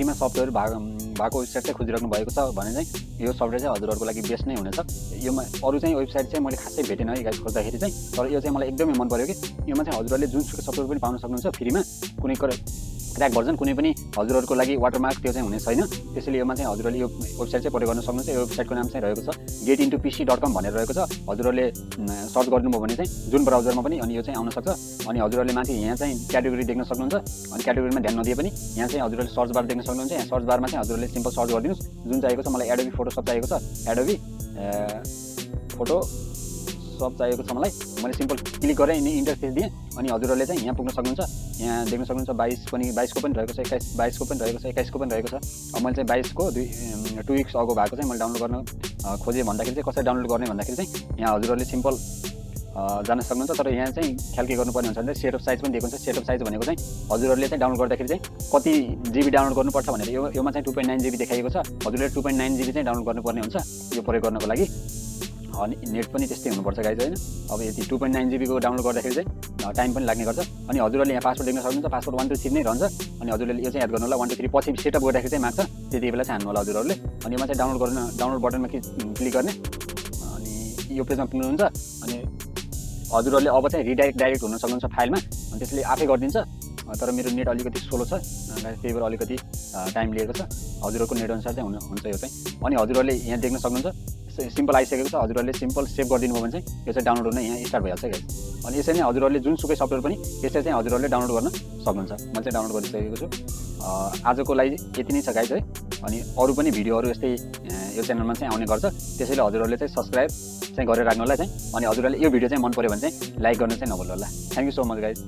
फ्रीमा सफ्टवेयर भएको वेबसाइट चाहिँ खोजिराख्नु भएको छ भने चाहिँ यो सफ्टवेयर चाहिँ हजुरहरूको लागि बेस्ट नै हुनेछ। योमा अरू चाहिँ वेबसाइट चाहिँ मैले खासै भेटेन है गाइस खोज्दाखेरि चाहिँ, तर यो चाहिँ मलाई एकदमै मन पर्यो कि योमा चाहिँ हजुरहरूले जुनसुकै सफ्टवेयर पनि पाउन सक्नुहुन्छ फ्रीमा। कुनै क्र्याक भर्जन कुनै पनि हजुरहरूको लागि वाटरमार्क त्यो चाहिँ हुने छैन। त्यसैले योमा चाहिँ हजुरहरूले यो वेबसाइट चाहिँ प्रयोग गर्न सक्नुहुन्छ। यो वेबसाइटको नाम चाहिँ रहेको छ getintopc.com भनेर रहेको छ। हजुरहरूले सर्च गर्नुभयो भने चाहिँ जुन ब्राउजरमा पनि अनि यो चाहिँ आउन सक्छ। अनि हजुरहरूले माथि यहाँ चाहिँ क्याटेगोरी देख्न सक्नुहुन्छ। अनि क्याटेगोरीमा ध्यान नदिए पनि यहाँ चाहिँ हजुरहरूले सर्च बार देख्न सक्नुहुन्छ। यहाँ सर्च बारमा चाहिँ हजुरहरूले सिम्पल सर्च गरिदिनुहोस् जुन चाहिएको छ। मलाई एडोबी फोटोसप चाहिएको छ, एडोबी फोटोसप चाहिएको छ मलाई। मैले सिम्पल क्लिक गरेँ, अनि इन्टरफेस दिएँ अनि हजुरहरूले चाहिँ यहाँ पुग्न सक्नुहुन्छ। यहाँ देख्न सक्नुहुन्छ 22 को पनि रहेको छ, 22 को पनि रहेको छ, 21 को पनि रहेको छ। अब मैले चाहिँ 22 को 2 विक्स अगो भएको चाहिँ मैले डाउनलोड गर्न खोजेँ भन्दाखेरि चाहिँ कसरी डाउनलोड गर्ने भन्दाखेरि चाहिँ यहाँ हजुरहरूले सिम्पल जान सक्नुहुन्छ। तर यहाँ चाहिँ ख्याल के गर्नुपर्ने हुन्छ भने सेट अफ साइज पनि दिएको हुन्छ। सेट अफ साइज भनेको चाहिँ हजुरहरूले चाहिँ डाउनलोड गर्दाखेरि चाहिँ कति जिबी डाउनलोड गर्नुपर्छ भनेर योमा चाहिँ 2.9 जिबी देखाइएको छ। हजुरले 2.9 जिबी चाहिँ डाउनलोड गर्नुपर्ने हुन्छ यो प्रयोग गर्नको लागि। अनि नेट पनि त्यस्तै हुनुपर्छ गाइज हैन। अब यदि 2.9 जिबी को डाउनलोड गर्दाखेरि चाहिँ टाइम पनि लाग्ने गर्छ। अनि हजुरहरूले यहाँ पासवर्ड देख्न सक्नुहुन्छ। पासवर्ड 1 2 3 नै रहन्छ। अनि हजुरहरूले यो चाहिँ याद गर्नु होला 1 2 3 पछि सेटअप गर्दाखेरि चाहिँ माग्छ, त्यति बेला चाहिँ हान्नु होला हजुरहरूले। अनि योमा चाहिँ डाउनलोड बटनमा क्लिक गर्ने अनि यो पेजमा पुग्नुहुन्छ। अनि हजुरहरूले अब चाहिँ डाइरेक्ट हुन सक्नुहुन्छ फाइलमा। अनि त्यसले आफै गरिदिन्छ। तर मेरो नेट अलिकति स्लो छ त्यही भएर अलिकति टाइम लिएको छ। हजुरहरूको नेट अनुसार चाहिँ हुन्छ यो चाहिँ। अनि हजुरहरूले यहाँ देख्न सक्नुहुन्छ सिम्पल आइसकेको छ। हजुरहरूले सिम्पल सेभ गरिदिनु भयो भने चाहिँ यो चाहिँ डाउनलोड हुन यहाँ स्टार्ट भइहाल्छ गाइस। अनि यसरी नै हजुरहरूले जुनसुकै सफ्टवेयर पनि यसरी चाहिँ हजुरहरूले डाउनलोड गर्न सक्नुहुन्छ। मैले चाहिँ डाउनलोड गरिसकेको छु। आजको लागि यति नै छ गाइस है। अनि अरू पनि भिडियोहरू यस्तै यो च्यानलमा चाहिँ आउने गर्छ। त्यसैले हजुरहरूले चाहिँ सब्स्क्राइब चाहिँ गरेर राख्नु होला चाहिँ। अनि हजुरहरूले यो भिडियो चाहिँ मन पर्यो भने चाहिँ लाइक गर्न चाहिँ नभुल्नु होला। Thank you so much guys.